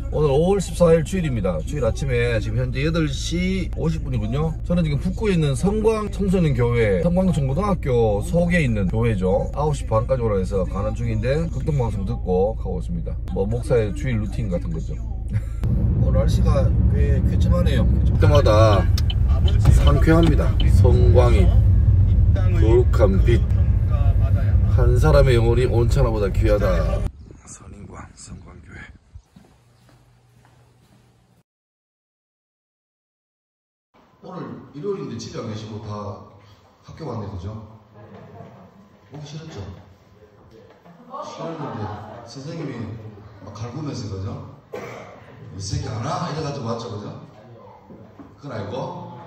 오늘 5월 14일 주일입니다. 주일 아침에 지금 현재 8시 50분이군요. 저는 지금 북구에 있는 성광 청소년 교회, 성광중고등학교 속에 있는 교회죠. 9시 반까지 오라 해서 가는 중인데 극동방송 듣고 가고 있습니다. 뭐 목사의 주일 루틴 같은 거죠. 오늘 날씨가 꽤 쾌청하네요. 그때마다 상쾌합니다. 성광이 거룩한 빛, 한 사람의 영혼이 온천하보다 귀하다. 선인광 성광교회. 오늘 일요일인데 집에 안 계시고 다 학교 왔네, 그죠? 오기 싫었죠? 싫었는데 선생님이 막 갈구면서, 그죠? 이 새끼 안 와? 이래가지고 왔죠, 그죠? 그건 알고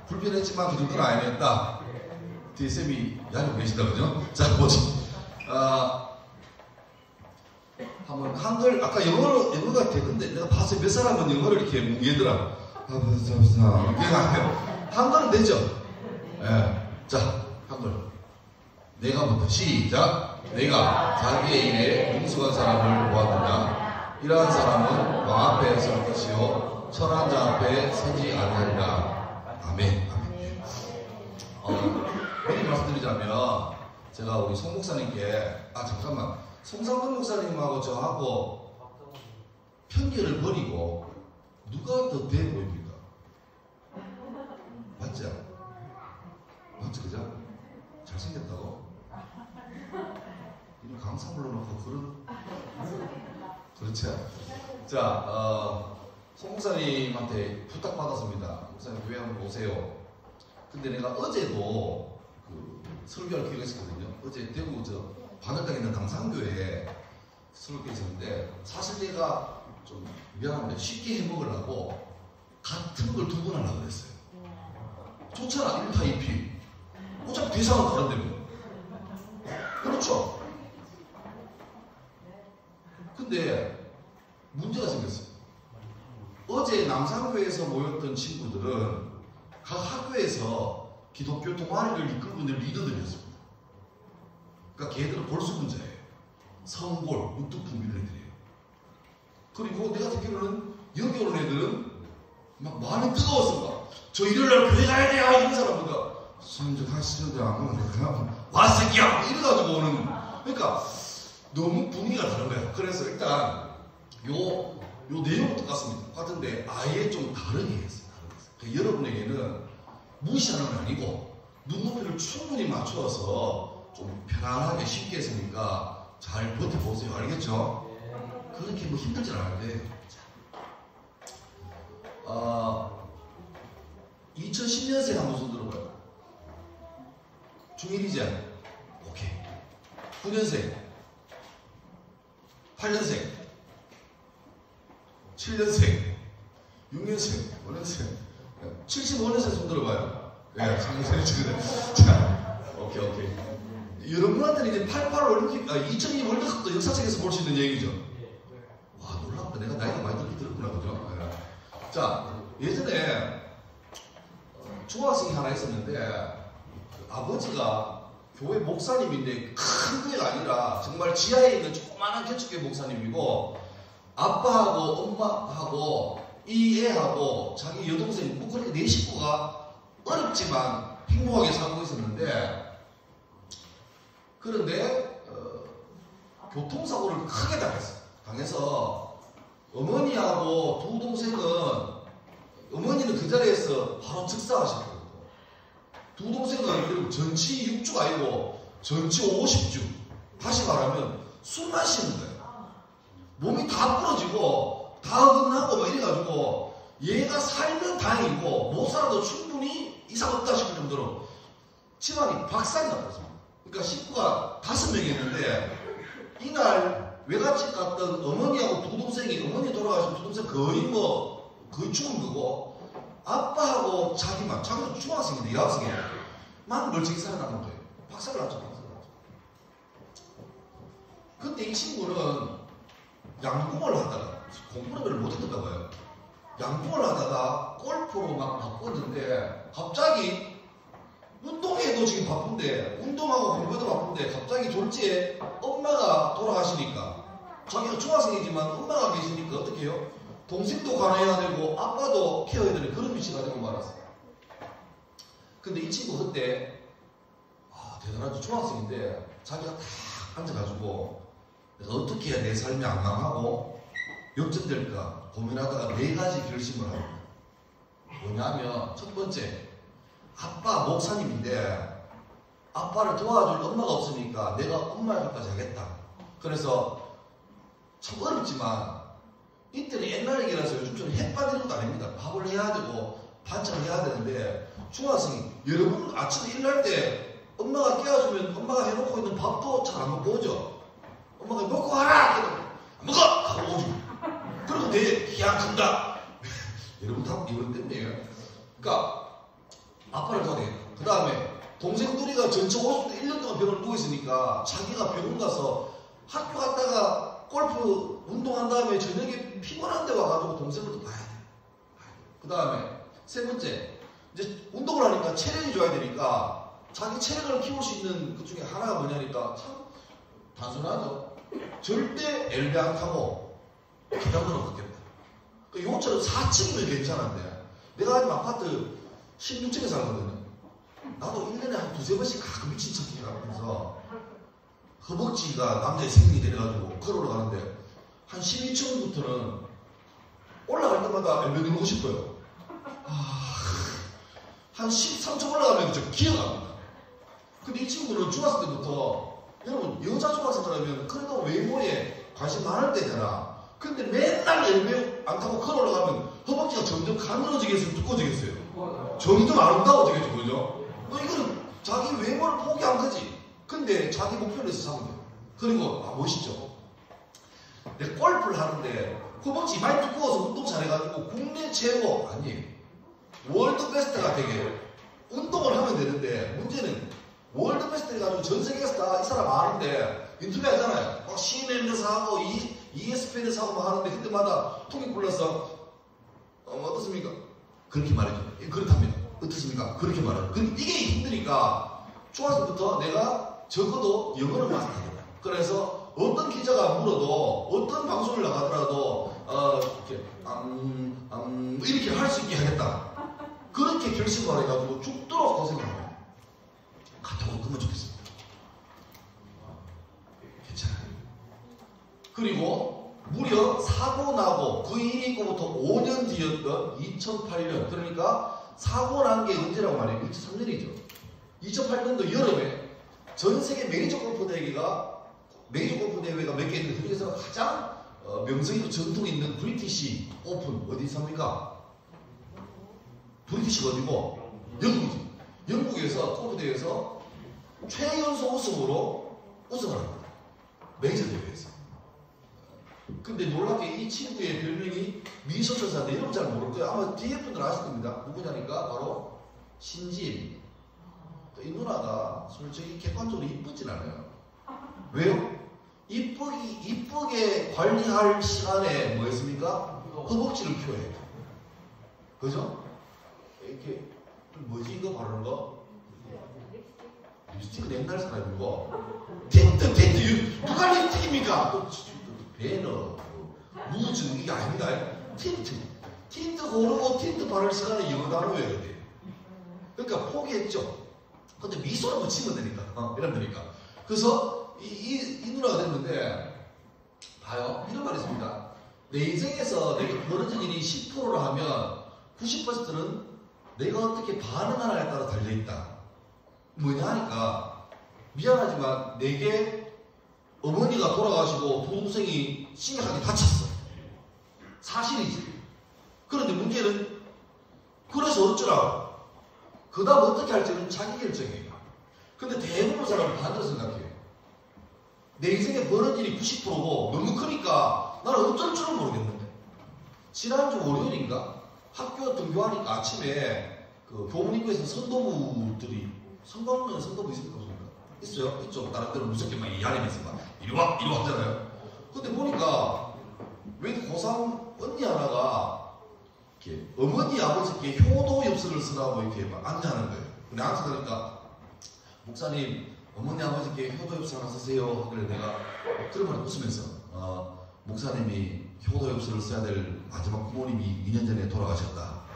불편했지만 그 정도는 아니었다. 뒤에 쌤이 야리고 계시다, 그죠? 자, 뭐지? 한번 한글, 아까 영어가 되는데 내가 봤어요. 몇 사람은 영어를 이렇게 뭉개더라. 한글은 되죠? 예. 자, 한글. 내가부터 시작. 내가 자기의 일에 능숙한 사람을 보았느냐. 이러한 사람은 왕 앞에 설 것이요 천한 자 앞에 서지 아니하리라. 아멘. 아멘. 미리 말씀드리자면 제가 우리 송 목사님께 잠깐만, 송상근 목사님하고 저하고 편견을 버리고 누가 더 돼 보입니까? 맞죠? 맞죠, 그죠? 잘생겼다고? 이런 강사 불러놓고 그렇죠. 자, 송 목사님한테 부탁받았습니다. 목사님 교회 한번 오세요. 근데 내가 어제도 설교할 기회가 있었거든요. 어제 대구 반월당에 있는 당산교회에 설교가 있었는데, 사실 내가 좀 미안한데 쉽게 해먹으려고 같은 걸 두 번 하려고 그랬어요. 좋잖아, 1타 2피. 어차피 대상은 다른데며. 그렇죠? 근데 문제가 생겼어요. 어제 남산교회에서 모였던 친구들은 각 학교에서 기독교 동아리를 이끌고 있는 리더들이었습니다. 그러니까 걔들은 골수분자예요. 성골, 우뚝풍 이런 애들이에요. 그리고 내가 듣기로는 여기 오는 애들은 막 마음이 뜨거웠습니다. 저 일요일날 교회 가야 돼요, 이런 사람보다 선생님 저 가시는데 안 오면 될까요? 와 새끼야! 이래가지고 오는. 그러니까 너무 분위기가 다른 거예요. 그래서 일단 요 내용은 똑같은데 아예 좀 다르게 했어요. 그러니까 여러분에게는 무시하는 건 아니고 눈높이를 충분히 맞춰서 좀 편안하게 쉽게 했으니까 잘 버텨보세요. 알겠죠? 그렇게 뭐 힘들진 않은데, 2010년생 한번 손 들어봐요. 중1이지? 오케이. 9년생, 8년생, 7년생, 6년생, 5년생, 75년생 손 들어봐요. 네, 3년생. 자, 오케이. 여러분한테는 이제 88 올림픽, 2002 월드컵도 역사책에서 볼 수 있는 얘기죠. 와, 놀랍다. 내가 나이가 많이 들었구나, 그죠? 네. 자, 예전에 중학생이 하나 있었는데, 아버지가 교회 목사님인데 큰 교회가 아니라 정말 지하에 있는 조그마한 개척교회 목사님이고, 아빠하고 엄마하고 이 애하고 자기 여동생, 뭐 그렇게 네 식구가 어렵지만 행복하게 살고 있었는데, 그런데 교통사고를 크게 당해서 어머니하고 두 동생은, 어머니는 그 자리에서 바로 즉사하셨거든요. 두 동생은 전치 6주가 아니고 전치 50주. 다시 말하면 숨만 쉬는 거예요. 몸이 다 부러지고 다 어긋나고 막 이래가지고 얘가 살면 다행이고 못 살아도 충분히 이상 없다 싶을 정도로 집안이 박살이 났습니다. 그러니까 식구가 5명이었는데 이날 외갓집 갔던 어머니하고 두 동생이, 어머니 돌아가신 두 동생 거의 죽은 거고, 아빠하고 자기도 중학생인데 여학생이에요. 만 멀쩡히 살아남은 거예요. 박살을 났죠. 근데 이 친구는 양궁을 하다가, 공부를 못했던가 봐요. 양궁을 하다가 골프로 막 바꿨는데 갑자기 운동해도 지금 바쁜데, 운동하고 공부도 바쁜데 갑자기 졸지에 엄마가 돌아가시니까 자기가 중학생이지만 엄마가 계시니까 어떻게 해요? 동생도 관해야 되고 아빠도 케어해야 되는 그런 위치가 되고 말았어요. 근데 이 친구 그때 대단하죠. 중학생인데 자기가 딱 앉아가지고 내가 어떻게 해야 내 삶이 안 망하고 역전될까 고민하다가 4가지 결심을 합니다. 뭐냐면 첫 번째, 아빠 목사님인데 아빠를 도와줄 엄마가 없으니까 내가 엄마 역할까지 하겠다. 그래서 참 어렵지만 이때는 옛날 얘기라서 요즘처럼 햇반 이런 것도 아닙니다. 밥을 해야 되고 반찬을 해야 되는데 중학생이 여러분 아침에 일날 때 엄마가 깨워주면 엄마가 해놓고 있는 밥도 잘 안 먹고 오죠. 엄마가 먹고 와라! 안 먹어! 하고 오죠. 그리고 내 기약 큰다. 여러분 다 이런 때문이에요. 그러니까 아빠를 도와야겠다. 그 다음에 동생 둘이가 전체 1년 동안 병원에 누워 있으니까 자기가 병원 가서 학교 갔다가 골프 운동한 다음에 저녁에 피곤한데 와가지고 동생을 또 봐야 돼. 그 다음에 세 번째, 이제 운동을 하니까 체력이 좋아야 되니까 자기 체력을 키울 수 있는 그 중에 하나가 뭐냐니까 참 단순하죠. 절대 엘베 안 타고 계단으로 걷겠다. 그러니까 요것처럼 4층이면 괜찮은데 내가 지금 아파트 16층에 살거든요. 나도 1년에 한 2-3번씩 가끔 미친 척 해가면서 허벅지가 남자의 생리이 돼가지고 걸어러 가는데 한 12층부터는 올라갈 때마다 엘베 누르고 싶어요. 한 13층 올라가면 저 기어갑니다. 근데 이 친구는 중학생 때부터 여러분 여자 중학생이라면 그래도 외모에 관심 많을 때잖아. 근데 맨날 엘베 안 타고 걸어 올라가면 허벅지가 점점 가늘어지겠어요? 두꺼워지겠어요? 점점 아름다워지겠죠. 그죠? 이거는 자기 외모를 포기한 거지. 근데 자기 목표를 해서 사면 돼요. 그리고 멋있죠. 내가 골프를 하는데 허벅지 많이 두꺼워서 운동 잘해가지고 국내 최고 아니에요. 월드 베스트가 되게 운동을 하면 되는데 문제는 월드 베스트 해가지고 전 세계에서 다 이 사람 아는데 인터뷰 하잖아요. CNN에서 하고 ESPN에서 하고 막 하는데 그때마다 통역 불러서 어떻습니까? 그렇게 말해줘. 그렇답니다. 어떻습니까? 그렇게 말해줘. 이게 힘드니까 중학생부터 내가 적어도 영어를 마스터하겠다. 그래서 어떤 기자가 물어도 어떤 방송을 나가더라도 이렇게 할 수 있게 하겠다. 그렇게 결심을 해가지고 죽도록 고생을 해요. 갔다 오고 끄면 좋겠습니다. 괜찮아요. 그리고 무려 사고 나고 그 일이 있고부터 5년 뒤였던 2008년, 그러니까 사고 난 게 언제라고 말해요? 2003년이죠. 2008년도 여름에 전 세계 메이저 골프 대회가 몇 개 있는데 그중에서 가장 명성 있고 전통 있는 브리티시 오픈 어디 있습니까? 브리티시가 어디고? 영국이지. 영국에서 골프 대회에서 최연소 우승으로 우승을 합니다. 메이저 대회에서. 근데 놀랍게 이 친구의 별명이 미소천사인데 이름 잘 모를 거예요. 아마 뒤에 분들 아실 겁니다. 누구냐니까 바로 신지혜입니다. 이 누나가 솔직히 객관적으로 이쁘진 않아요. 왜요? 이쁘게 관리할 시간에 뭐였습니까? 허벅지를 표해요. 그죠? 이렇게 뭐지 이거 바르는 거? 립스틱은 옛날 사람이고 틴트 누가 립스틱입니까? 배너 무즈 이게 아닙니다. 틴트 고르고 틴트 바를 시간에 영어 단어 외워야 돼. 그러니까 포기했죠. 근데 미소를 붙이면 되니까 이러니까. 그래서 이 누나가 됐는데 봐요. 이런 말이 있습니다. 내 인생에서 내가 벌어진 일이 10%로 하면 90%는 내가 어떻게 반응하느냐에 따라 달려있다. 뭐냐 하니까 미안하지만 내게 어머니가 돌아가시고 동생이 심각하게 다쳤어. 사실이지. 그런데 문제는 그래서 어쩌라고. 그 다음 어떻게 할지는 자기 결정이에요. 근데 대부분 사람은 반대로 생각해요. 내 인생에 벌어진 일이 90%고 너무 크니까 나는 어쩔 줄은 모르겠는데. 지난주 월요일인가 학교 등교하니까 아침에 그 교문 입구에서 선도부들이 선거는 선도부 있습니까? 있어요? 있죠. 다른 데는 무섭게 막 이 안에서 막 이리 와 하잖아요. 근데 보니까 웬 고3 언니 하나가 이렇게 어머니 아버지께 효도 엽서를 쓰라고 이렇게 막 안내하는 거예요. 근데 앉아서니까 목사님 어머니 아버지께 효도 엽서 하나 쓰세요. 그래 내가 그러면 웃으면서 목사님이 효도엽서를 써야 될 마지막 부모님이 2년 전에 돌아가셨다.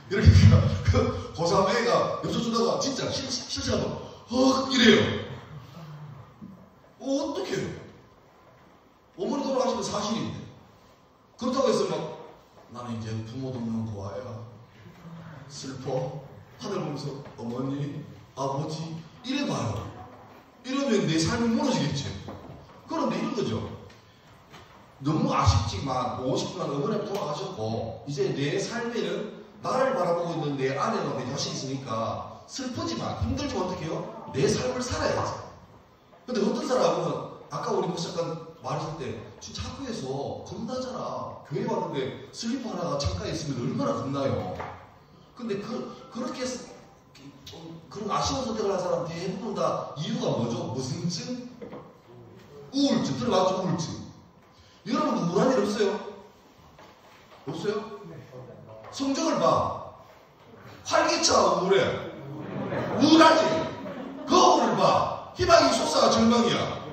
이러니까 그 고3애가 엽서 주다가 진짜 실수하면 이래요. 어떡해요? 어머니 돌아가시면 사실인데. 그렇다고 해서 막 나는 이제 부모도 없는 고아야. 슬퍼. 하늘 보면서 어머니, 아버지 이래봐요. 이러면 내 삶이 무너지겠지. 그런데 이런 거죠. 너무 아쉽지만 50년 어머니가 돌아가셨고 이제 내 삶에는 나를 바라보고 있는 내 아내와 내 자식이 있으니까 슬프지만 힘들지만 어떻게 해요? 내 삶을 살아야지. 근데 어떤 사람은 아까 우리 목사님 말했을 때 진짜 학교에서 겁나잖아. 교회 왔는데 슬리퍼 하나가 창가에 있으면 얼마나 겁나요. 근데 그렇게 그런 아쉬운 선택을 한 사람 대부분 다 이유가 뭐죠? 무슨 증? 우울증. 들어봤죠? 우울증. 여러분 우울한 일 없어요? 없어요? 성적을 봐. 활기차 우울해. 우울하지? 거울을 봐. 희망이 솟아 절망이야.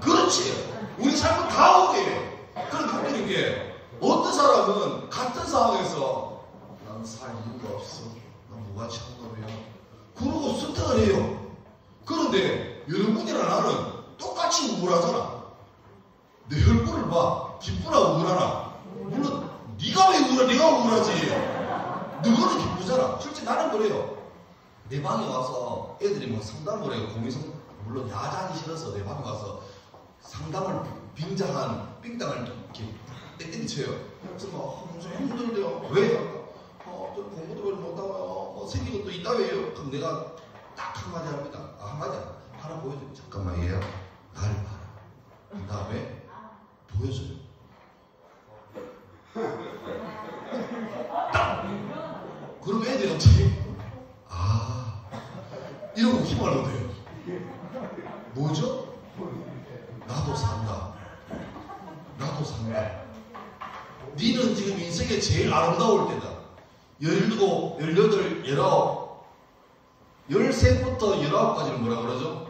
그렇지. 우리 삶은 다 오게. 그러니까 웃기는 게 어떤 사람은 같은 상황에서 난 살 이유가 없어. 난 무가치 한 놈이야. 그러고 선택을 해요. 그런데 여러분이랑 나는 똑같이 우울하잖아. 내 얼굴을 봐. 기쁘나 우울하나. 물론 네가 왜 우울해? 네가 우울하지. 너는 기쁘잖아. 실제 나는 그래요. 내 방에 와서 애들이 막 상담을 해요. 물론 야자하기 싫어서 내 방에 와서 상담을 빙자한 삥땅을 이렇게 땡땡이 쳐요. 그래서 막 좀 힘들대요. 왜? 좀 공부도 별로 못하고요. 생긴 것도 이따위예요. 그럼 내가 딱 한마디 합니다. 한마디 하나 보여줘요. 잠깐만 얘야. 나를 봐라. 그 다음에 보여줘요. 딱! 그럼 애들이 어떻게? 이러고 희망을 얻어요. 뭐죠? 나도 산다. 나도 산다. 니는 지금 인생에 제일 아름다울 때다. 17, 18, 19, 13부터 19까지는 뭐라 그러죠?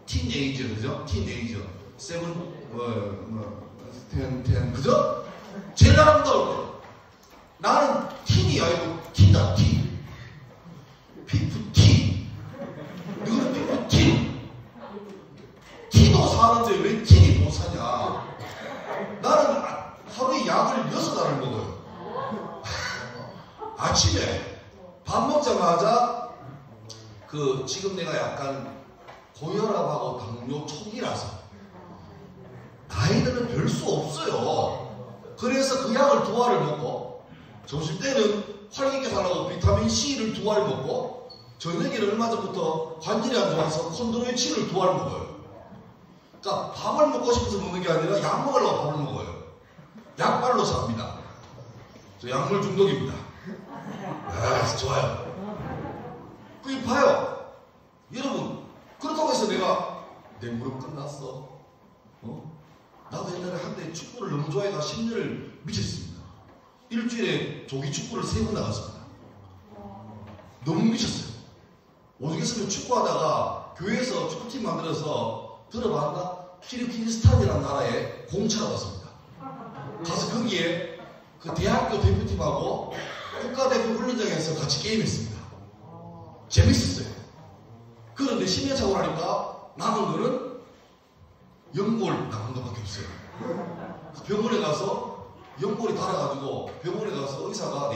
티네이저, 그죠? 티네이저. 7, 10, 그죠? 제일 아름다울 때. 나는 틴이 아니고 티다, 티. 피프티. 누구는 피프티. 티도 사는데 왜 티니 못 사냐? 나는 하루에 약을 6알을 먹어요. 아침에 밥 먹자마자 지금 내가 약간 고혈압하고 당뇨 초기라서 나이들은 별 수 없어요. 그래서 그 약을 2알을 먹고 점심 때는 활기있게 살라고 비타민 C를 2알 먹고 저녁에는 얼마 전부터 관절이 안 좋아서 콘드로이친을 2알 먹어요. 그러니까 밥을 먹고 싶어서 먹는 게 아니라 약 먹으려고 밥을 먹어요. 약발로 삽니다. 저 약물 중독입니다. 좋아요. 그게 봐요. 여러분, 그렇다고 해서 내가 내 무릎 끝났어. 나도 옛날에 한때 축구를 너무 좋아해가 10년을 미쳤습니다. 일주일에 조기 축구를 3번 나갔습니다. 너무 미쳤어요. 오죽했으면 축구하다가 교회에서 축구팀 만들어서 들어봤나? 키르기즈스탄이라는 나라에 공차가 왔습니다. 가서 거기에 그 대학교 대표팀하고 국가대표 훈련장에서 같이 게임했습니다. 재밌었어요. 그런데 10년 차고 나니까 남은 거는 연골 남은 것밖에 없어요. 병원에 가서 연골이 닳아가지고 병원에 가서 의사가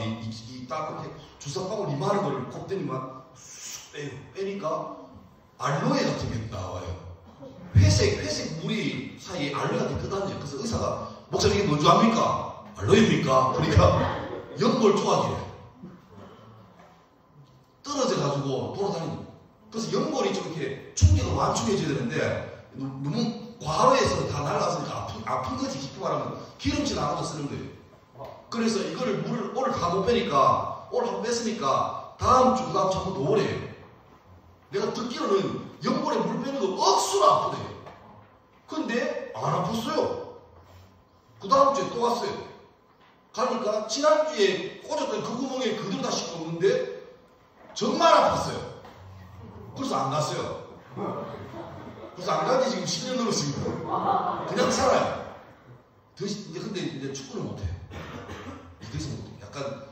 딱 이렇게 주사방울 이만한 걸 곱대니만 쑥 빼니까 알로에 같은 게 나와요. 회색 물이 사이에 알로에 같은 게 떠다녀요. 그래서 의사가 목사님 이게 뭔지 압니까? 알로에입니까? 그러니까 연골 조각이래. 떨어져가지고 돌아다니는. 그래서 연골이 좀 이렇게 충격을 완충해줘야 되는데 너무 과로해서 다 날아갔으니까 아픈 거지. 깊이 말하면 기름칠 나가서 쓰는 거예요. 그래서 이거를 물을 오늘 다 못 빼니까 오늘 한번 뺐으니까 다음 주 한번 더 오래요. 내가 듣기로는 연골에 물 빼는 거 억수로 아프대요. 근데 안 아팠어요. 그 다음 주에 또 왔어요. 가니까 지난주에 꽂았던 그 구멍에 그대로 다 씻고 없는데 정말 아팠어요. 그래서 안 갔어요. 그래서 안 간지 지금 10년 넘었습니다. 그냥 살아요. 근데 이제 축구는 못해. 그래서 약간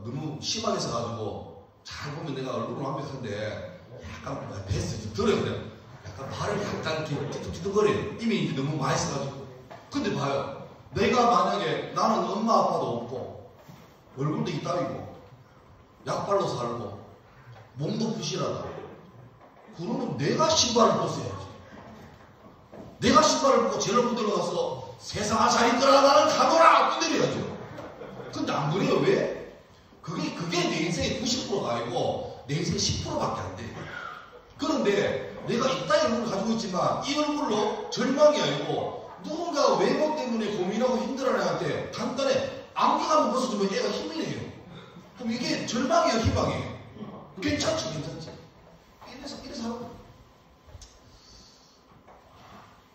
너무 심하게 써가지고 잘 보면 내가 얼굴은 완벽한데 약간 베스트 좀 들어요. 그냥 약간 발을 약간 이렇게 띠뚝띠뚝거려요. 이미 이제 너무 많이 써가지고. 근데 봐요. 내가 만약에 나는 엄마 아빠도 없고 얼굴도 이따위고 약발로 살고 몸도 부실하다. 그러면 내가 신발을 벗어야지. 내가 신발을 벗고 제일 못 들어가서 세상아 잘 있더라 나는 가노라 두드려야죠. 근데 안 그래요. 왜? 그게 내 인생의 90%가 아니고 내 인생의 10%밖에 안 돼. 그런데 내가 이따위 얼굴을 가지고 있지만 이 얼굴로 절망이 아니고 누군가 외모 때문에 고민하고 힘들어하는 애한테 간단해 안경 한번 벗어주면 얘가 힘이 내요. 그럼 이게 절망이에요, 희망이에요? 괜찮지, 괜찮지. 이래서 하는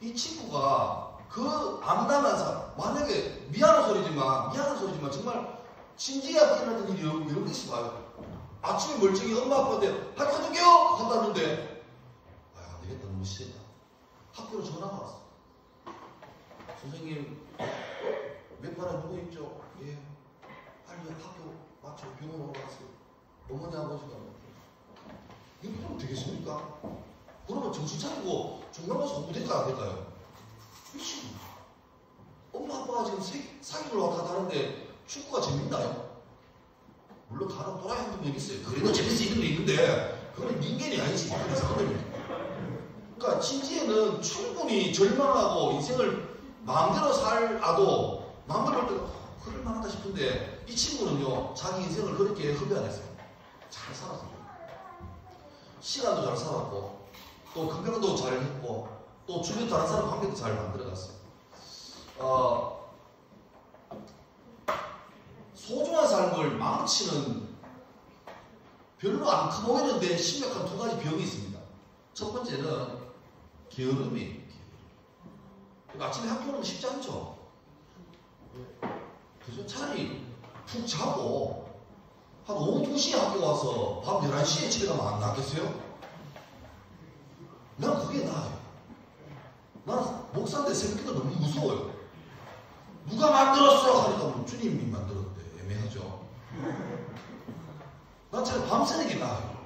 이 친구가 그 암담한 사람, 만약에 미안한 소리지만 정말 진지하게 일어났던 일이 이런 게 있어봐요. 아침에 멀쩡히 엄마 아빠한테 학교 갈게요! 갔다 왔는데 안 되겠다, 너무 싫다. 학교로 전화가 왔어. 선생님, 몇 반에 누구 있죠? 예. 빨리 학교 마쳐 병원으로 갔어요. 어머니 아버지가 이거 그러면 되겠습니까? 그러면 정신 차리고 종남가서 공부 될까요? 안 될까요? 미친. 엄마 아빠가 지금 사귀러 왔다 가는데 축구가 재밌나요? 물론 가는 또라이 한 명 있어요. 그래도 재밌어 이런 게 있는데 그건 인간이 아니지. 그러니까 진지에는 충분히 절망하고 인생을 마음대로 살아도 마음대로 할 때 그럴 만하다 싶은데 이 친구는요 자기 인생을 그렇게 흡연 안 했어요. 잘 살았어요. 시간도 잘 살았고 또 건강도 잘 했고 또 주변 다른 사람 관계도 잘 만들어갔어요. 소중한 삶을 망치는 별로 안 커 보이는데 심각한 두 가지 병이 있습니다. 첫 번째는 게으름이에요. 아침에 학교 오면 쉽지 않죠. 그래서 차라리 푹 자고 한 오후 2시에 학교 와서 밤 11시에 집에 가면 안 낫겠어요? 난 그게 나아요. 나는 목사인데 새벽기도 너무 무서워요. 누가 만들었어? 하니까 뭐 주님이 만들었대. 애매하죠. 난 차라리 밤새는 게 나아요.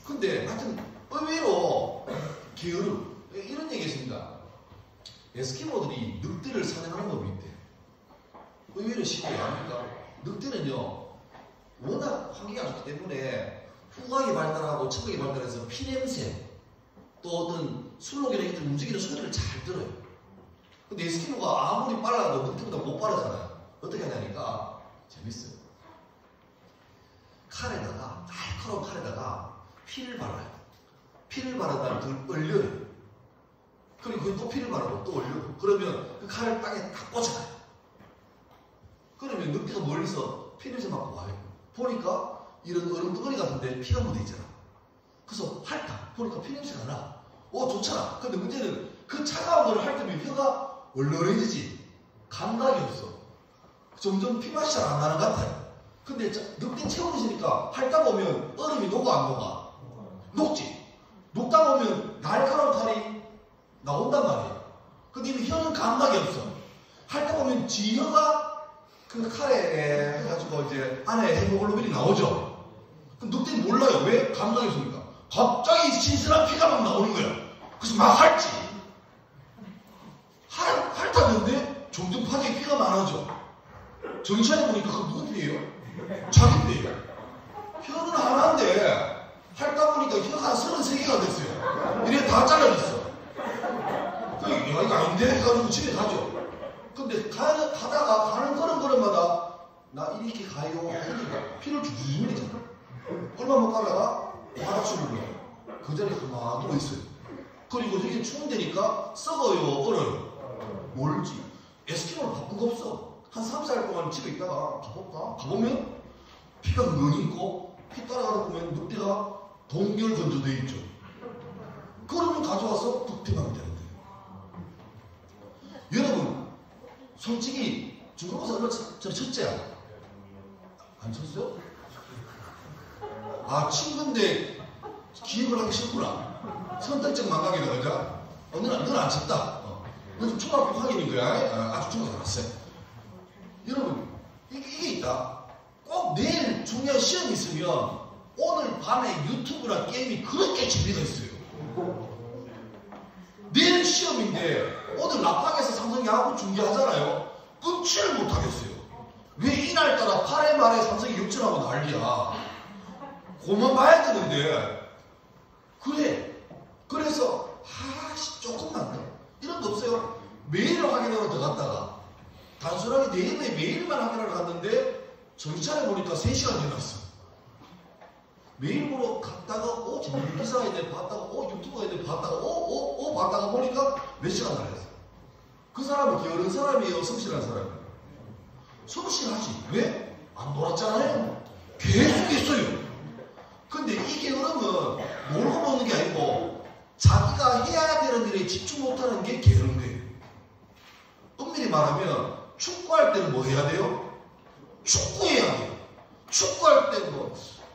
근데 하여튼 의외로 게으름 이런 얘기 있습니다. 에스키모들이 늑대를 사냥하는 법이 있대. 의외로 쉽게 합니까? 늑대는요 워낙 환경이 안 좋기 때문에 후각이 발달하고 청각이 발달해서 피냄새 또 어떤 술록이나 이런 움직이는 소리를 잘 들어요. 근데 에스키모가 아무리 빨라도 늑대보다 못 빠르잖아요. 어떻게 하냐니까 재밌어요. 칼에다가 날카로운 칼에다가 피를 발라요. 피를 바른 다음에 얼려요. 그리고 또 피를 바르고 또 얼려요. 그러면 그 칼을 땅에 딱 꽂아요. 그러면 늑대가 멀리서 피냄새 맡고 와요. 보니까 이런 얼음덩어리 같은데 피가 묻어 있잖아. 그래서 핥아. 보니까 피냄새가 나. 좋잖아. 근데 문제는 그 차가운 거를 핥으면 혀가 얼얼해지지. 감각이 없어. 점점 피맛이 잘 안 나는 것 같아요. 근데 늑대 체온이시니까 핥다 보면 얼음이 녹아 안 녹아? 녹지. 녹다 보면 날카로운 칼이 나온단 말이에요. 근데 이 혀는 감각이 없어. 핥다 보면 지혀가 그 칼에 해가지고 이제 안에 헤모글로빈이 나오죠. 그럼 늑대는 몰라요. 왜? 감각이 없으니까. 갑자기 신선한 피가 막 나오는 거야. 그래서 막 핥지. 핥았는데 점점 파지에 피가 많아져. 정신차려 보니까 그거 누구 피예요? 자기 피예요. 혀는 하나인데 핥다 보니까 혀가 한 33개가 됐어요. 이래 다 잘라졌어. 이거 아닌데? 해가지고 집에 가죠. 근데 가다가 가는 걸음마다 나 이렇게 가요 하니까 피를 줄줄 흘리잖아. 얼마 못 가다가 바닥치는 거야. 그 자리에 가만히 누워있어요. 그리고 되게 추운 데니까 썩어요, 얼어요. 멀지. 에스키모는 바쁜 거 없어. 한 3-4일 동안 집에 있다가 가볼까? 가보면 피가 은근히 있고 피 따라가다 보면 늑대가 동결 건조되어 있죠. 그러면 가져와서 득템하면 되는데. 여러분 솔직히 중간고사 얼마 전에 쳤지야? 안 쳤어요? 친구인데 기억을 하기 싫구나. 선택적 망각이다, 그죠? 너는 안 쳤다. 요즘 초등학교 6학년인 거야. 아주 중학교 나왔어요. 여러분, 이게 있다. 꼭 내일 중요한 시험이 있으면 오늘 밤에 유튜브나 게임이 그렇게 재미가 있어요. 내일 시험인데 오늘 라팍에서 삼성 야구 중계하잖아요. 끊지를 못하겠어요. 왜 이날따라 8회 말에 삼성이 역전하고 난리야. 그만 봐야 되는데. 그래. 그래서 조금만 더. 이런 거 없어요. 메일을 확인하러 들어갔다가 단순하게 네이버에 메일만 확인하러 갔는데 정찰해 보니까 3시간 지났어. 메일 보러 갔다가 재밌는 기사가 있네 봤다가 유튜브가 있네 봤다가 봤다가 보니까 몇 시간 날렸어. 그 사람은 게으른 사람이에요? 성실한 사람이에요? 성실하지. 왜? 안 놀았잖아요. 계속 있어요. 근데 이 게으름은 놀고 먹는 게 아니고 자기가 해야 되는 일에 집중 못하는 게 게으른 거예요. 엄밀히 말하면 축구할 때는 뭐 해야 돼요? 축구해야 돼요. 축구할 때는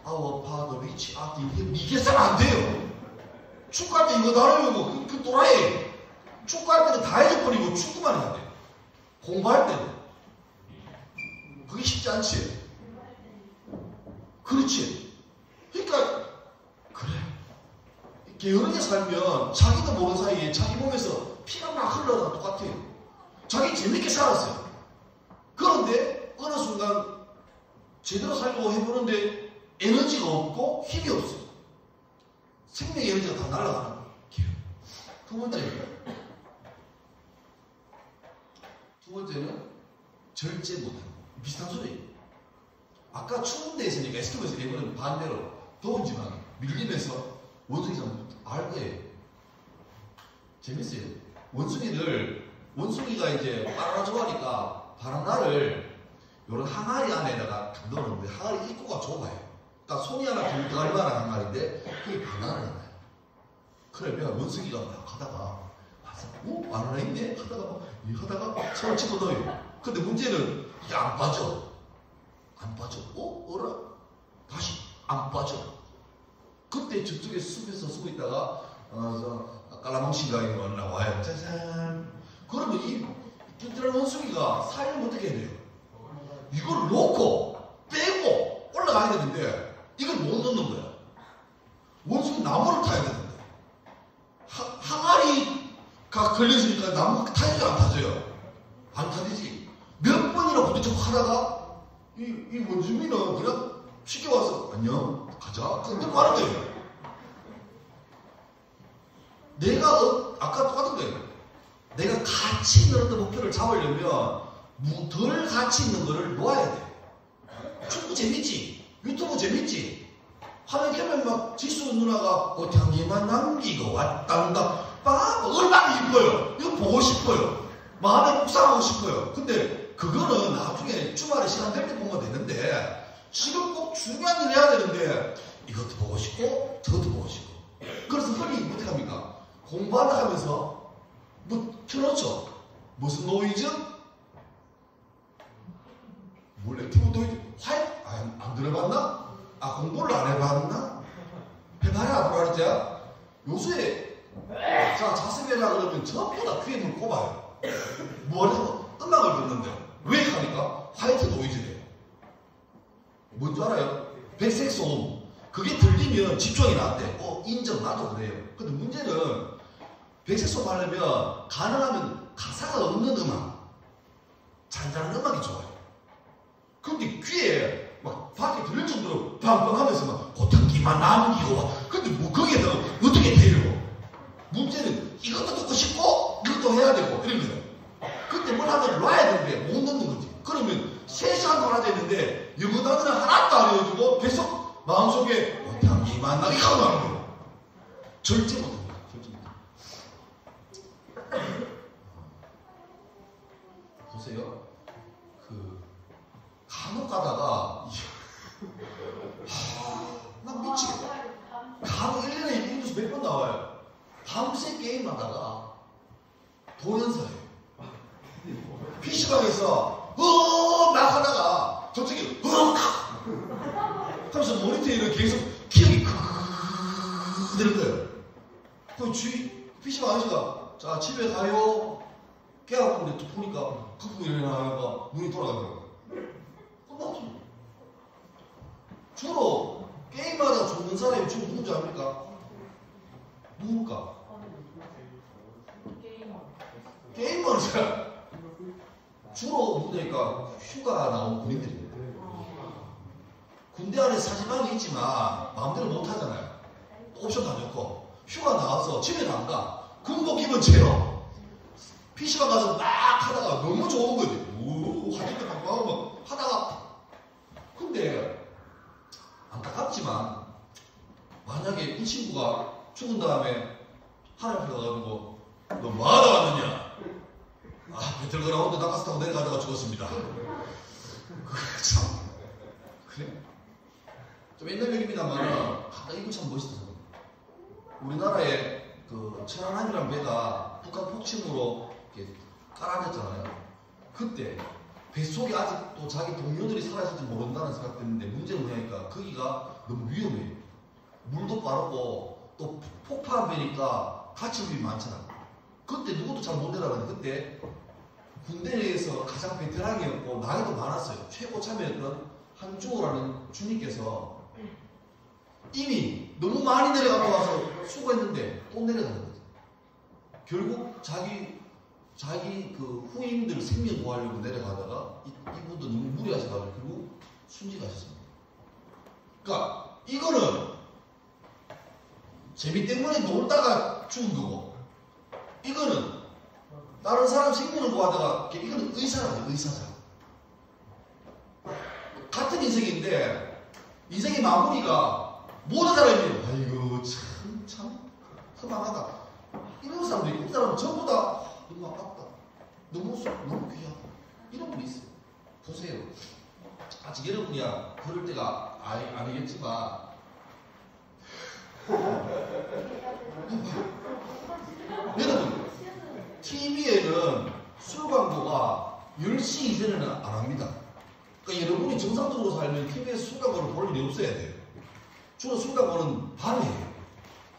Our Father which art in heaven 이게 잘 안 돼요. 축구할 때 이거 다 외우고 그 또라이. 축구할 때는 다 잊어버리고 축구만 해야 돼. 공부할 때는 그게 쉽지 않지. 그렇지. 그러니까 그래. 게으르게 살면 자기도 모르는 사이에 자기 몸에서 피가 막 흘러가 똑같아요. 자기 재밌게 살았어요. 그런데 어느 순간 제대로 살려고 해보는데 에너지가 없고 힘이 없어요. 생명의 에너지가 다 날아가는 거예요. 두 번째는 절제 못하는 거예요. 비슷한 소리예요. 아까 추운 데에 있으니까 에스키모에서 이번엔 반대로 더운지만 밀리면서 원숭이처럼 알 거예요. 재밌어요. 원숭이가 이제 바나나 좋아하니까 바나나를 요런 항아리 안에다가 넣었는데 항아리 입구가 좁아요. 그러니까 손이 하나 들어갈 만한 항아리인데 그게 바나나를 넣어요. 그러면 원숭이가 막 하다가 바나나 있네? 하다가 손을 집어넣어요. 근데 문제는 이게 안 빠져. 어라? 다시 안 빠져. 그때 저쪽에 숲에서 숨어 있다가 깔라망시가 이런 거 나와요. 짜잔. 그러면 이 튼튼한 원숭이가 살려면 어떻게 해야 돼요? 이걸 놓고 빼고 올라가야 되는데 이걸 못 넣는 거야. 원숭이 나무를 타야 되는데 항아리가 걸렸으니까 나무가 타야지 안 타져요? 안 타지지. 몇 번이나 부딪히고 하다가 이 원숭이는 그냥 쉽게 와서 안녕 가자 근데 가는 거예요. 내가 아까 똑같은 거예요. 내가 가치 있는 어떤 목표를 잡으려면 덜 가치 있는 거를 놓아야 돼. 축구 재밌지? 유튜브 재밌지? 화면 켜면 막 지수 누나가 꽃향기만 남기고 왔단다 얼마나 이뻐요. 이거 보고 싶어요. 마음에 묵상하고 싶어요. 근데 그거는 나중에 주말에 시간 될 때 보면 되는데 지금 꼭 중요한 일 해야 되는데 이것도 보고 싶고 저것도 보고 싶고 그래서 흔히 어떻게 합니까? 공부하다 하면서 뭐 틀어져. 무슨 노이즈? 몰래 액티브 노이즈? 안 들어봤나? 공부를 안 해봤나? 해봐야 브라르자. 요새 자습해라 그러면 전부 다 귀에 물 꼽아요. 뭐라고? 음악을 듣는데 왜 하니까 화이트 노이즈래요. 뭔지 알아요? 백색 소음. 그게 들리면 집중이 나한테 인정 나도 그래요. 근데 문제는 백색 소음 하려면 가능하면 가사가 없는 음악 잔잔한 음악이 좋아요. 근데 귀에 막 밖에 들릴 정도로 빵빵하면서 막 고탕기만 남기고 와. 근데 뭐 거기에다가 어떻게 데려? 문제는 이것도 듣고 싶고 이것도 해야 되고 이런 거예요. 그때 뭘 하든 놔야 되는데 못 넣는 거지. 그러면 3시간 놀아야 되는데 영어 단어는 하나도 안 외워주고 계속 마음속에 고탕기만 나게 하고 나는 거예요. 절제 못합니다. 보세요. 간혹 가다가 난 미치겠다. 간혹 1년에 인구수 몇 번 나와요. 밤새 게임하다가 동영상이에요. PC방에서 막 하다가 저쪽에 하면서 모니터에 계속 기억이 되는 거예요. 그럼 PC방 아저씨가 자 집에 가요. 또 보니까 거꾸로 일어나니까 눈이 돌아가더라고요. 끝났죠. 주로 게임하다 죽는 사람이 주로 누군지 압니까? 누굴까? 게이머는 주로 누구니까 휴가 나온 군인들입니다. 군대 안에 사진방이 있지만 마음대로 못 하잖아요. 옵션도 안 좋고 휴가 나와서 집에 안 가. 군복 입은 채로 PC방 가서 막 하다가 너무 좋은 거지. 화질도 바꾸고 막 하다가 근데 안타깝지만 만약에 이 친구가 죽은 다음에 하늘 앞에 가가지고 너 뭐하다 왔느냐? 아 배틀그라운드 낙하산 타고 내려가다가 죽었습니다. 참 그래 좀 옛날 얘기입니다만 이거 참 멋있어요. 우리나라에 그 천안함이라는 배가 북한 폭침으로 이렇게 깔아졌잖아요. 그때 뱃속에 아직도 자기 동료들이 살아있을지 모른다는 생각했는데 문제는 뭐냐니까 거기가 너무 위험해요. 물도 빠르고 또 폭파한 배니까 가출이 많잖아. 그때 누구도 잘 못 내려가는데 그때 군대 내에서 가장 베테랑이었고 나이도 많았어요. 최고 참여였던 한주호라는 주님께서 이미 너무 많이 내려가고 와서 수고했는데 또 내려가는 거죠. 결국 자기 그 후임들 생명 구하려고 내려가다가 이분도 너무 무리하셔가지고 결국 순직하셨습니다. 그러니까 이거는 재미 때문에 놀다가 죽은 거고 이거는 다른 사람 생명을 구하다가 이거는 의사라고요. 의사자. 같은 인생인데 인생의 마무리가 모든 사람이 아이고 참 허망하다 이런 사람도 있고 그 사람은 전부 다 너무 아깝다 너무 귀하다 이런 분이 있어요. 보세요. 아직 여러분이야 그럴 때가 아니겠지만 여러분 TV에는 술 광고가 10시 이전에는 안 합니다. 그러니까 여러분이 정상적으로 살면 TV에서 술 광고를 볼 일이 없어야 돼요. 주로 술 광고는 밤에 해요.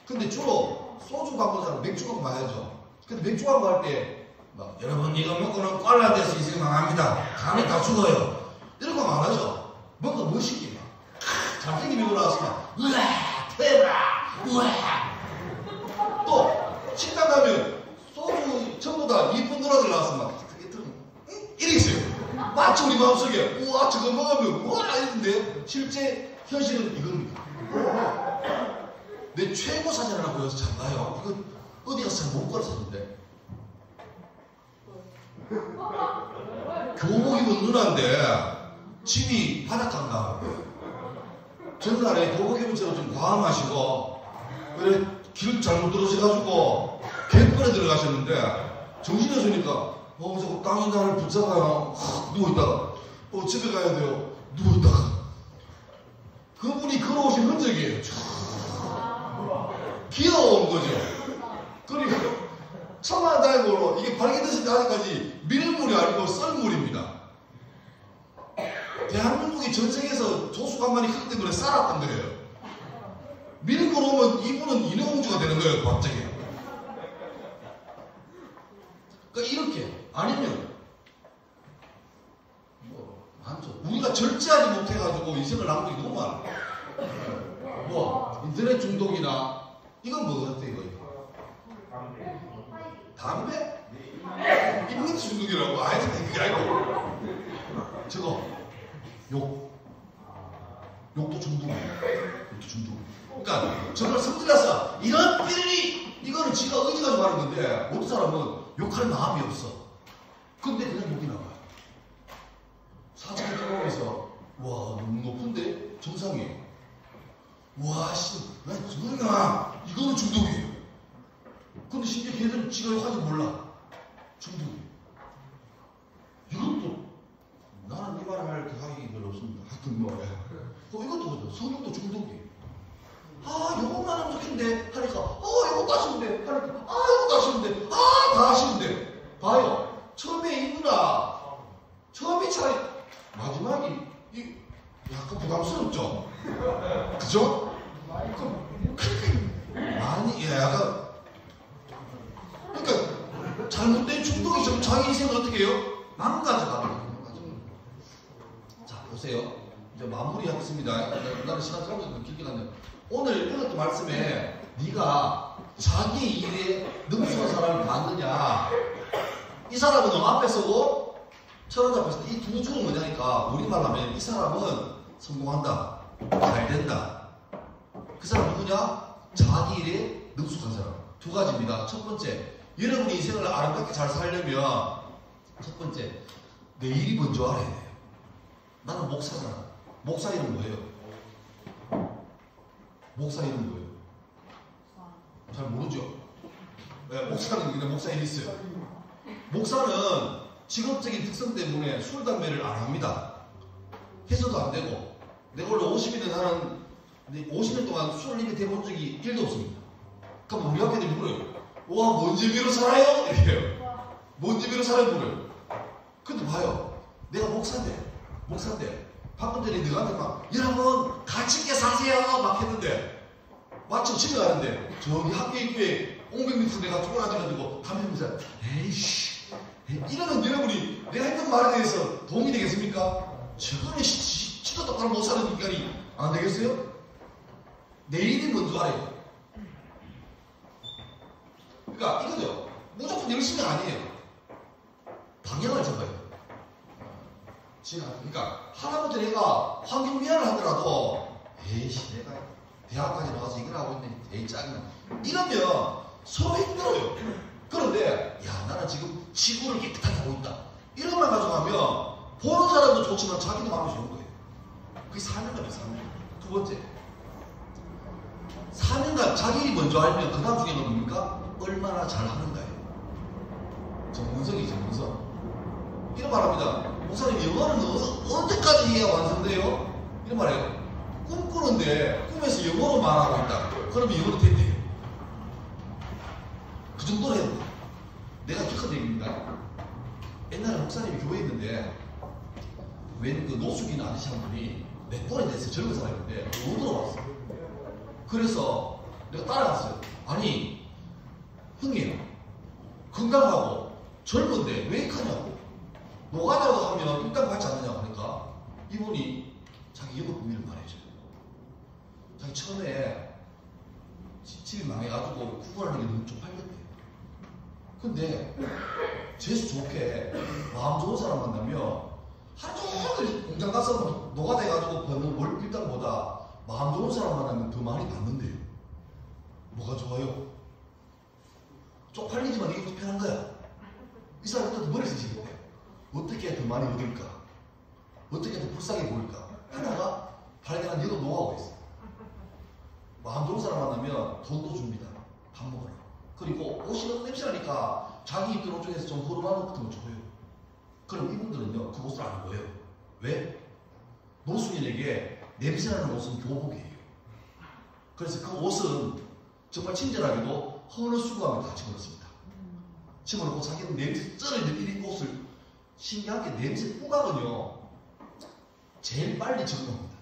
근데 주로 소주 광고잖아. 맥주 광고 봐야죠. 근데 맥주 광고 할 때 막 여러분 이거 먹고는 꼴라 돼서 인생 망합니다. 간이 다 죽어요. 이런 거 안 하죠. 뭔가 멋있게 막 잘생긴 배우 나와서 막 으아 테라 우와 또 식당 가면 소주 전부 다 이쁜 누나들 나와서 막 이래 있어요. 마치 우리 마음속에 우와 저거 먹으면 우와 이런데 실제 현실은 이겁니다. 내 최고 사진 하나 보여서 잘 봐요. 이거 어디 가서 잘 못 걸었었는데 교복 입은 누나인데 집이 바닷가인가 전날에 교복 입은 채로 좀 과음하시고 그래 길 잘못 들어서가지고 갯벌에 들어가셨는데 정신이 없으니까 저거 땅이 나를 붙잡아요. 누워있다가 집에 가야 돼요. 누워있다가 그분이 걸어오신 흔적이에요. 귀여운 거죠. 그리고 천만다행으로 이게 발견됐을 때 아직까지 밀물이 아니고 썰물입니다. 대한민국이 전쟁에서 조수간만이 그것 때문에 살았던 거예요. 밀물 오면 이분은 인어공주가 되는 거예요. 갑자기. 그러니까 이렇게 아니면 많죠. 우리가 절제하지 못해가지고 인생을 낭비가 너무 많아. 뭐 인터넷 중독이나 이건 뭐 같아 이거? 담배? 인터넷 중독이라고? 아니 그게 아니고 저거 욕도 중독이에요. 욕도 중독. 그러니까 정말 성질나서 이런 삐리 이거는 지가 의지가 좀 하는 건데 어떤 사람은 욕할 마음이 없어. 근데 그냥 욕이 나와요. 사진을 찍어보면서 와 너무 높은데 정상이에요. 와 씨 나 저거나 이거는 중독이에요. 근데 심지어 걔들은 지가 욕하지 몰라. 중독이에요. 이것도 나는 이 말을 할 자격이 별로 없습니다. 하여튼 뭐 이것도 그죠. 성욕도 중독이에요. 아 요것만 하면 좋겠는데 하니까 요것도 하시면 돼 하니까 요것도 하시면 돼 다 하시면 돼. 봐요. 처음에 이 누나 처음에 차라리 마지막이 약간 부담스럽죠? 그죠? 아니 약간 그러니까 잘못된 충동이 좀 자기 인생을 어떻게 해요? 망가져가는 거예요. 자, 보세요. 이제 마무리하겠습니다. 나는 시간 생각보다 길게 갔네요. 오늘 읽었던 말씀에 네가 자기 일에 능수한 사람을 봤느냐? 이 사람은 너 앞에 서고 철학 앞에서 이 두 줄은 뭐냐니까 우리말로 하면 이 사람은 성공한다, 잘 된다. 그 사람 누구냐? 자기 일에 능숙한 사람. 두 가지입니다. 첫 번째, 여러분이 인생을 아름답게 잘 살려면 첫 번째, 내 일이 먼저 알아야 돼요. 나는 목사잖아. 목사 이름 뭐예요? 목사 이름 뭐예요? 잘 모르죠? 네, 목사는 그냥 목사 이름 있어요. 목사는 직업적인 특성 때문에 술, 담배를 안 합니다. 해서도 안 되고, 내가 원래 50년 하는, 50년 동안 술을 입에 대본 적이 1도 없습니다. 그럼 우리 학교들이 물어요. 와, 뭔 재미로 살아요? 이래요. 뭔 재미로 살아요? 물어요. 근데 봐요. 내가 목사인데, 방금 전에 너한테 막, 여러분, 같이 있게 사세요! 막 했는데, 마침 집에 가는데, 저기 학교 입구에 옹백밑에서 내가 쪼그라져가지고, 담배 피면서, 에이씨. 이러면 여러분이 내가 했던 말에 대해서 도움이 되겠습니까? 저거는 지도 똑바로 못 사는 인간이 안 되겠어요? 내 일이 먼저 알아요. 그러니까 이거죠. 무조건 열심히 아니에요. 방향을 잡아야 돼요. 그러니까 하다못해 내가 환경미화를 하더라도 에이씨 내가 대학까지 나와서 이걸 하고 있네. 에이 짜증나. 이러면 서로 힘들어요. 그런데 야 나는 지금 지구를 깨끗하게 하고 있다. 이런 말 가지고 하면 보는 사람도 좋지만 자기도 마음이 좋은 거예요. 그게 사명감이에요. 사명감. 두 번째, 사명감. 자기 일이 먼저 알면 그 다음 중에는 뭡니까? 얼마나 잘하는가예요. 전문성이죠. 전문성. 이런 말합니다. 목사님 영어는 언제까지 해야 완성돼요? 이런 말이에요. 꿈꾸는데 꿈에서 영어로 말하고 있다. 그러면 영어로 된대요. 그 정도로 해야 돼. 내가 기껏 얘기입니다. 옛날에 목사님이 교회에 있는데 웬 그 노숙인 아저씨 한 분이 몇 번에 됐어요. 젊은 사람인데 못 들어왔어. 그래서 내가 따라갔어요. 아니 형님 건강하고 젊은데 왜 이렇게 하냐고. 노가다라고 하면 일당 받지 않느냐고 하니까 이분이 자기 영업 비밀을 말해줘요. 자기 처음에 집이 망해가지고 구걸하는 게 너무 쪽팔렸대요. 근데 재수 좋게 마음 좋은 사람 만나면 하루 종일 공장 가서 노가다 해가지고 버는 월 일당보다 마음 좋은 사람 만나면 더 많이 받는데요. 뭐가 좋아요? 쪽팔리지만 이게 더 편한 거야. 이 사람이 또 머리 쓰시겠대. 어떻게 더 많이 얻을까? 어떻게 더 불쌍해 보일까? 하나가 발견한 여도 노하우가 있어. 마음 좋은 사람 만나면 돈도 줍니다. 밥 먹으라. 그리고 옷이 너무 냄새나니까 자기 입던 옷 중에서 좀 허름한 옷 같은 거 줘요. 그럼 이분들은요 그 옷을 안 입어요. 왜? 노숙인에게 냄새나는 옷은 교복이에요. 그래서 그 옷은 정말 친절하게도 어느 수고하면 다 집어넣습니다. 집어넣고 자기는 냄새 쩔어있는 이 옷을 신기하게 냄새 후각은요 제일 빨리 적응합니다.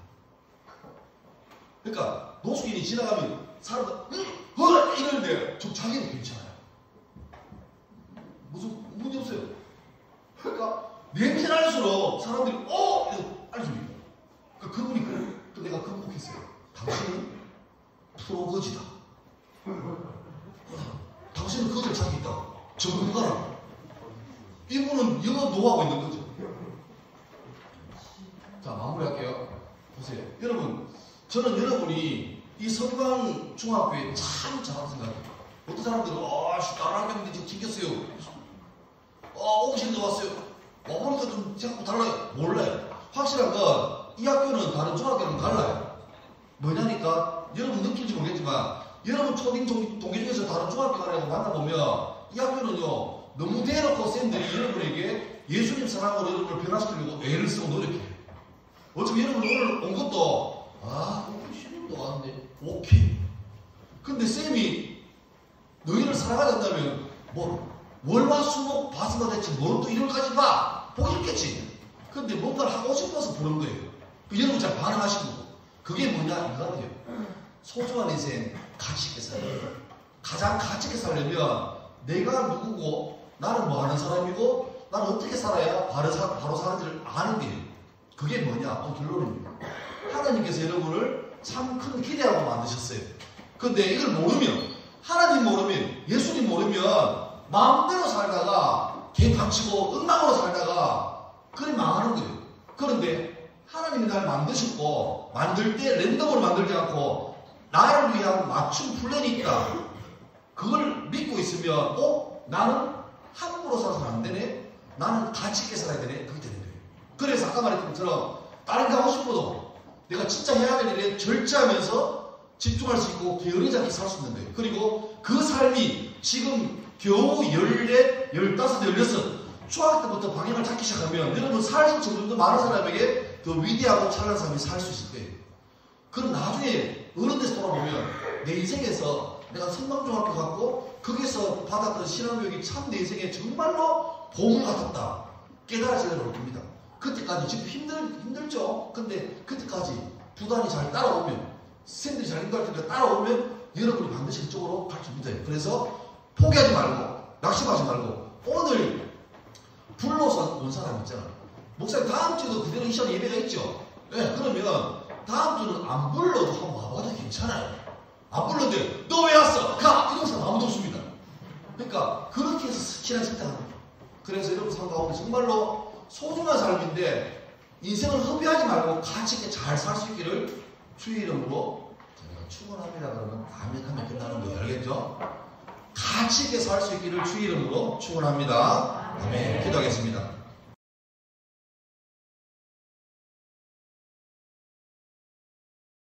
그러니까 노숙인이 지나가면 사람들 이러는데 저 자기는 괜찮아요. 무슨 문제 없어요. 그러니까 냄새 날수록 사람들이 알줍니다. 그러니까 그분이 또 내가 극복했어요. 당신은 프로거지다. 당신은 그것을 찾고 있다. 전문가라. 이분은 영어 노하고 있는 거죠. 자 마무리할게요. 보세요. 여러분 저는 여러분이 이 성광중학교에 참 잘하는 생각이에요. 어떤 사람들은 다른 학교인데 지금 튕겼어요. 오기 싫은데 왔어요. 와보니까 좀 생각보다 달라요. 몰라요. 확실한 건 이 학교는 다른 중학교는 달라요. 뭐냐니까 여러분 느낄지 모르겠지만 여러분 초딩 동기 중에서 다른 중학교 가려고 만나보면 이 학교는요 너무 대놓고 쌤들이 여러분에게 예수님 사랑으로 여러분을 변화시키려고 애를 쓰고 노력해요. 어차피 여러분 오늘 온 것도 신임도 왔는데 오케이. 근데 쌤이 너희를 사랑하지 않다면 월화수목 봐서만 했지 뭘 또 일요일까지 봐 보기 싫겠지. 근데 뭔가를 하고 싶어서 부른 거예요. 여러분 잘 반응하시고 그게 뭐냐 이거예요. 소중한 인생 가치 있게 살아요. 가장 가치 있게 살려면 내가 누구고 나는 뭐 하는 사람이고 나는 어떻게 살아야 바로 사는지를 아는 게 그게 뭐냐? 결론입니다. 하나님께서 여러분을 참 큰 기대하고 만드셨어요. 근데 이걸 모르면 하나님 모르면 예수님 모르면 마음대로 살다가 개 닥치고 엉망으로 살다가 그래 망하는 거예요. 그런데 하나님이 날 만드셨고 만들 때 랜덤으로 만들지 않고 나를 위한 맞춤 플랜이 있다. 그걸 믿고 있으면 나는 함부로 살아서는 안 되네. 나는 가치 있게 살아야 되네. 그게 되는 거예요. 그래서 아까 말했던 것처럼 다른 게 하고 싶어도 내가 진짜 해야 될 일에 절제하면서 집중할 수 있고 게으르지 않게 살 수 있는 거예요. 그리고 그 삶이 지금 겨우 14, 15, 16 중학교 때부터 방향을 잡기 시작하면 여러분 살수 점점 더 많은 사람에게 더 위대하고 찬란한 삶이 살 수 있을 거예요. 그럼 나중에 어른 돼서 돌아보면 내 인생에서 내가 선망중학교 갔고 거기서 받았던 신앙교육이 참 내 인생에 정말로 보물 같았다 깨달아져야 올 겁니다. 그때까지 지금 힘들죠. 근데 그때까지 부단히 잘 따라오면 선생님들이 잘 인도할 때까지 따라오면 여러분이 반드시 그쪽으로 갈 수 있습니다. 그래서 포기하지 말고 낙심하지 말고 오늘 불러서 온 사람 있잖아. 목사님 다음 주도 그대로 이 시간에 예배가 있죠. 네, 그러면 다음 주는 안 불러도 한번 와봐도 괜찮아요. 안 불렀는데 너 왜 왔어? 가! 이런 사람 아무도 없습니다. 그러니까 그렇게 해서 신앙 선택하는 거예요. 그래서 여러분 삶 가운데 정말로 소중한 삶인데 인생을 허비하지 말고 가치 있게 잘 살 수 있기를 주의 이름으로 제가 축원합니다. 그러면 아멘 하면 끝나는 거예요. 알겠죠? 가치 있게 살 수 있기를 주의 이름으로 축원합니다. 아멘. 기도하겠습니다.